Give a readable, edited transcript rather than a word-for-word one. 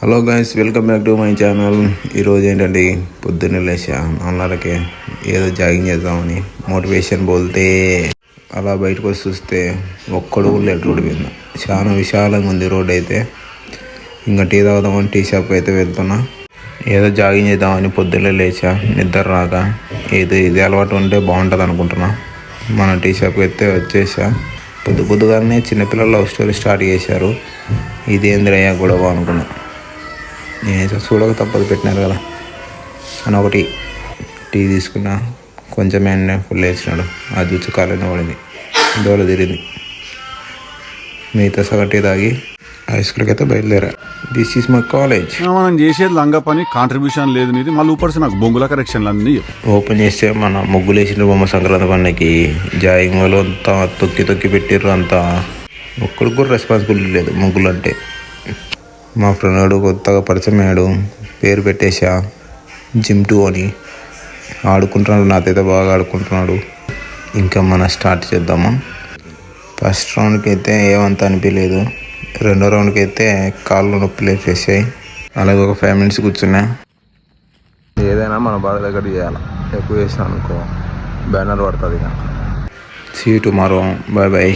Hello guys, welcome back to my channel. ఈరోజు ఏంటంటే పొద్దున్నే లేచా 4:30కే ఏదో జాగింగ్ చేద్దామని మోటివేషన్ బోల్తే అలా బయటకు వచ్చి చూస్తే ఒక్కడు లేడు రోడ్డు మీద. చాలా విశాలంగా ఉంది రోడ్ అయితే. ఇంకా టీ తాగుదామని టీ షాప్ అయితే వెళ్తున్నా. ఏదో జాగింగ్ చేద్దామని పొద్దున్నే లేచా, నిద్ర రాక. ఇది అలవాటు ఉంటే బాగుంటుంది అనుకుంటున్నా. మన టీ షాప్కి అయితే వచ్చేసా. పొద్దుగానే చిన్నపిల్లల లవ్ స్టోరీ స్టార్ట్ చేశారు. ఇదేంద్రయ్యా గొడవ అనుకున్నా. నేను చూడక తప్పదు, పెట్టినారు కదా అని ఒకటి టీ తీసుకున్నా. కొంచెం ఎండ ఫుల్ వేసినాడు. ఆ జుచ్చు కాలేన పడింది, దోల తిరిగింది. మిగతా సగం టీ తాగి హై స్కూల్కి అయితే బయలుదేరా. This is my college. మనం చేసేది లంగా పని, కాంట్రిబ్యూషన్ లేదు నీది. మళ్ళీ ఊపర్స్ నాకు బొంగుల కరెక్షన్లు అన్నీ ఓపెన్ చేస్తే మన ముగ్గులు వేసిన బొమ్మ సంక్రాంతి పండుగకి జాయింగ్ వాళ్ళు అంతా తొక్కి పెట్టిర్రు. అంతా ఒక్కడికి కూడా రెస్పాన్సిబిలిటీ లేదు ముగ్గులు అంటే. మా ఫ్రెండ్ కొత్తగా పరిచయం అయ్యాడు, పేరు పెట్టేశా జిమ్2 అని. ఆడుకుంటున్నాడు, నాతైతే బాగా ఆడుకుంటున్నాడు. ఇంకా మనం స్టార్ట్ చేద్దాము. ఫస్ట్ రౌండ్కి అయితే ఏమంతా అనిపించలేదు. రెండో రౌండ్కి అయితే కాళ్ళు నొప్పి లేచేసాయి. అలాగే ఒక 5 minutes కూర్చున్నా. ఏదైనా మన బాధ దగ్గర చేయాలి. ఎక్కువ చేసినా అనుకో బ్యానర్ పడుతుంది. See you tomorrow, bye bye.